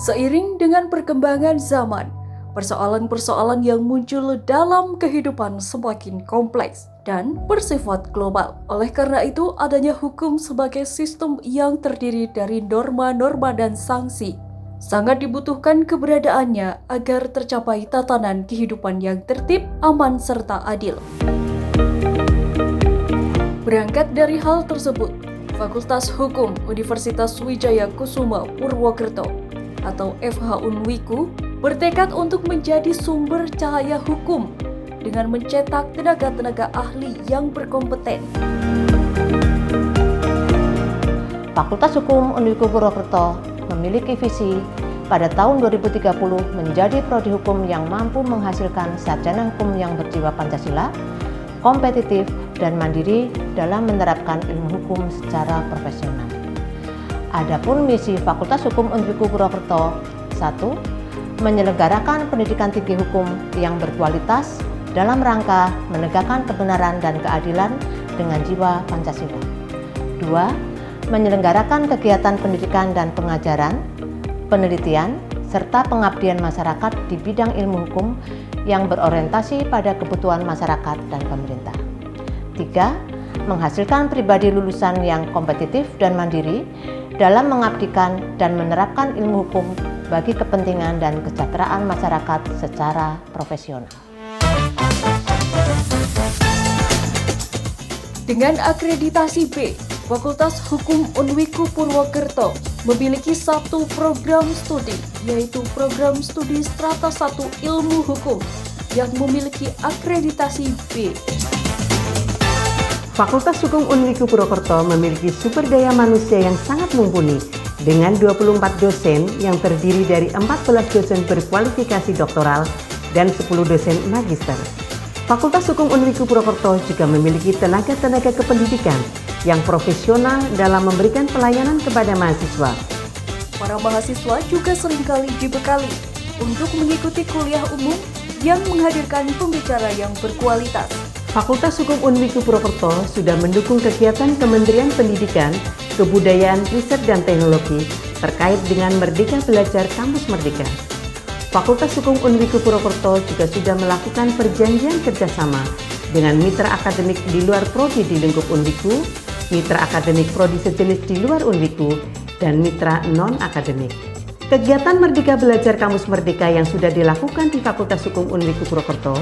Seiring dengan perkembangan zaman, persoalan-persoalan yang muncul dalam kehidupan semakin kompleks dan bersifat global. Oleh karena itu, adanya hukum sebagai sistem yang terdiri dari norma-norma dan sanksi sangat dibutuhkan keberadaannya agar tercapai tatanan kehidupan yang tertib, aman, serta adil. Berangkat dari hal tersebut, Fakultas Hukum Universitas Wijaya Kusuma Purwokerto atau FH Unwiku bertekad untuk menjadi sumber cahaya hukum dengan mencetak tenaga-tenaga ahli yang berkompeten. Fakultas Hukum Unwiku Purwokerto memiliki visi pada tahun 2030 menjadi prodi hukum yang mampu menghasilkan sarjana hukum yang berjiwa Pancasila, kompetitif, dan mandiri dalam menerapkan ilmu hukum secara profesional. Adapun misi Fakultas Hukum Unwiku Purwokerto 1. Menyelenggarakan pendidikan tinggi hukum yang berkualitas dalam rangka menegakkan kebenaran dan keadilan dengan jiwa Pancasila. 2. Menyelenggarakan kegiatan pendidikan dan pengajaran, penelitian, serta pengabdian masyarakat di bidang ilmu hukum yang berorientasi pada kebutuhan masyarakat dan pemerintah. 3. Menghasilkan pribadi lulusan yang kompetitif dan mandiri dalam mengabdikan dan menerapkan ilmu hukum bagi kepentingan dan kesejahteraan masyarakat secara profesional. Dengan akreditasi B, Fakultas Hukum Unwiku Purwokerto memiliki satu program studi, yaitu program studi Strata 1 Ilmu Hukum yang memiliki akreditasi B. Fakultas Hukum Unwiku Purwokerto memiliki sumber daya manusia yang sangat mumpuni dengan 24 dosen yang terdiri dari 14 dosen berkualifikasi doktoral dan 10 dosen magister. Fakultas Hukum Unwiku Purwokerto juga memiliki tenaga-tenaga kependidikan yang profesional dalam memberikan pelayanan kepada mahasiswa. Para mahasiswa juga seringkali dibekali untuk mengikuti kuliah umum yang menghadirkan pembicara yang berkualitas. Fakultas Hukum Unwiku Purwokerto sudah mendukung kegiatan Kementerian Pendidikan, Kebudayaan, Riset, dan Teknologi terkait dengan Merdeka Belajar Kampus Merdeka. Fakultas Hukum Unwiku Purwokerto juga sudah melakukan perjanjian kerjasama dengan mitra akademik di luar prodi di lingkup Unwiku, mitra akademik prodi sejenis di luar Unwiku, dan mitra non-akademik. Kegiatan Merdeka Belajar Kampus Merdeka yang sudah dilakukan di Fakultas Hukum Unwiku Purwokerto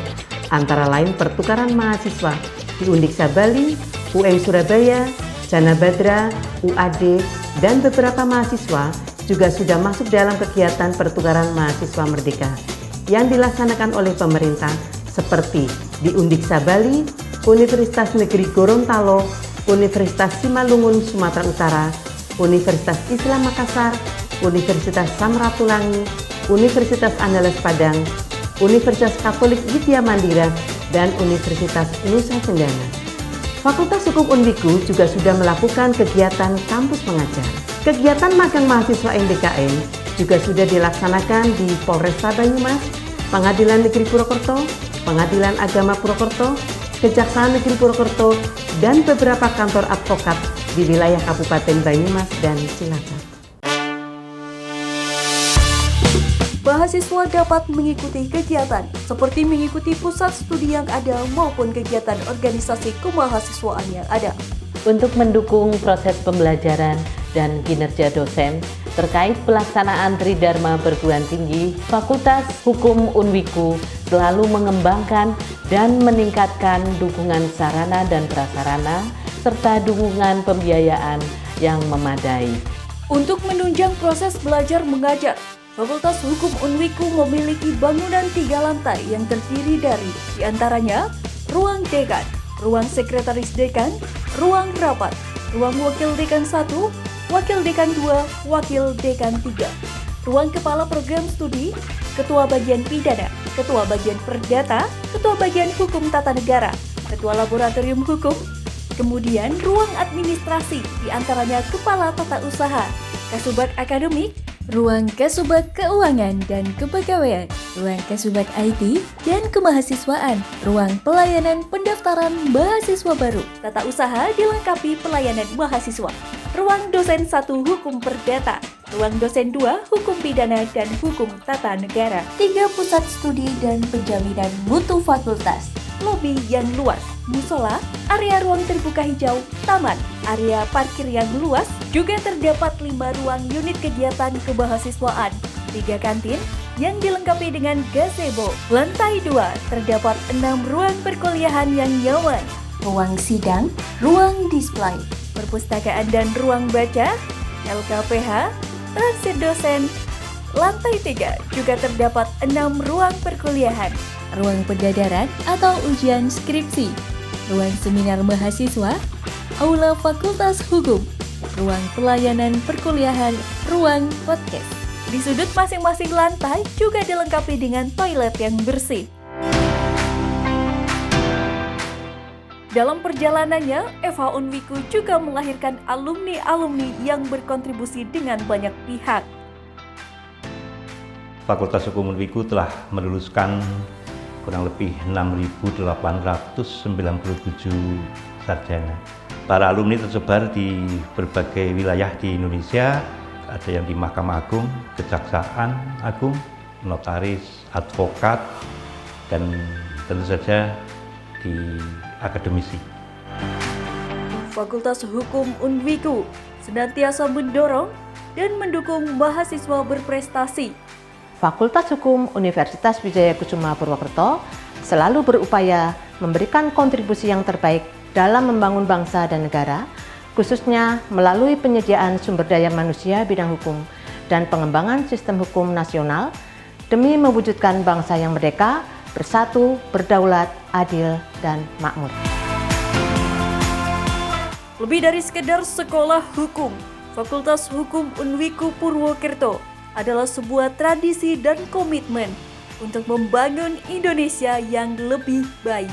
antara lain pertukaran mahasiswa di Undiksa Bali, UM Surabaya, Jana Badra, UAD, dan beberapa mahasiswa juga sudah masuk dalam kegiatan pertukaran mahasiswa merdeka yang dilaksanakan oleh pemerintah seperti di Undiksa Bali, Universitas Negeri Gorontalo, Universitas Simalungun Sumatera Utara, Universitas Islam Makassar, Universitas Samratulangi, Universitas Andalas Padang, Universitas Katolik Widya Mandira, dan Universitas Nusa Cendana. Fakultas Hukum Unwiku juga sudah melakukan kegiatan kampus mengajar. Kegiatan magang mahasiswa MBKM juga sudah dilaksanakan di Polresta Banyumas, Pengadilan Negeri Purwokerto, Pengadilan Agama Purwokerto, Kejaksaan Negeri Purwokerto, dan beberapa kantor advokat di wilayah Kabupaten Banyumas dan Cilacap. Mahasiswa dapat mengikuti kegiatan seperti mengikuti pusat studi yang ada maupun kegiatan organisasi kemahasiswaan yang ada. Untuk mendukung proses pembelajaran dan kinerja dosen terkait pelaksanaan Tridharma Perguruan Tinggi, Fakultas Hukum Unwiku selalu mengembangkan dan meningkatkan dukungan sarana dan prasarana serta dukungan pembiayaan yang memadai. Untuk menunjang proses belajar mengajar, Fakultas Hukum Unwiku memiliki bangunan 3 lantai yang terdiri dari diantaranya ruang dekan, ruang sekretaris dekan, ruang rapat, ruang wakil dekan 1, wakil dekan 2, wakil dekan 3, ruang kepala program studi, ketua bagian pidana, ketua bagian perdata, ketua bagian hukum tata negara, ketua laboratorium hukum, kemudian ruang administrasi diantaranya kepala tata usaha, kasubag akademik, ruang kasubag keuangan dan kepegawaian, ruang kasubag IT dan kemahasiswaan, ruang pelayanan pendaftaran mahasiswa baru, tata usaha dilengkapi pelayanan mahasiswa, Ruang dosen 1 Hukum Perdata, ruang dosen 2 Hukum Pidana dan Hukum Tata Negara, 3 pusat studi dan penjaminan mutu fakultas, lobi yang luas, musola, area ruang terbuka hijau, taman, area parkir yang luas, juga terdapat 5 ruang unit kegiatan kemahasiswaan, 3 kantin yang dilengkapi dengan gazebo. Lantai 2 terdapat 6 ruang perkuliahan yang nyaman, ruang sidang, ruang display, perpustakaan dan ruang baca, LKPH, transit dosen. Lantai 3 juga terdapat 6 ruang perkuliahan, ruang pendadaran atau ujian skripsi, ruang seminar mahasiswa, aula fakultas hukum, ruang pelayanan perkuliahan, ruang podcast. Di sudut masing-masing lantai juga dilengkapi dengan toilet yang bersih. Dalam perjalanannya, FH Unwiku juga melahirkan alumni-alumni yang berkontribusi dengan banyak pihak. Fakultas Hukum Unwiku telah meluluskan kurang lebih 6.897 sarjana. Para alumni tersebar di berbagai wilayah di Indonesia, ada yang di Mahkamah Agung, Kejaksaan Agung, notaris, advokat, dan tentu saja di akademisi. Fakultas Hukum Unwiku senantiasa mendorong dan mendukung mahasiswa berprestasi. Fakultas Hukum Universitas Wijaya Kusuma Purwokerto selalu berupaya memberikan kontribusi yang terbaik dalam membangun bangsa dan negara, khususnya melalui penyediaan sumber daya manusia bidang hukum dan pengembangan sistem hukum nasional demi mewujudkan bangsa yang merdeka, bersatu, berdaulat, adil, dan makmur. Lebih dari sekedar sekolah hukum, Fakultas Hukum Unwiku Purwokerto adalah sebuah tradisi dan komitmen untuk membangun Indonesia yang lebih baik.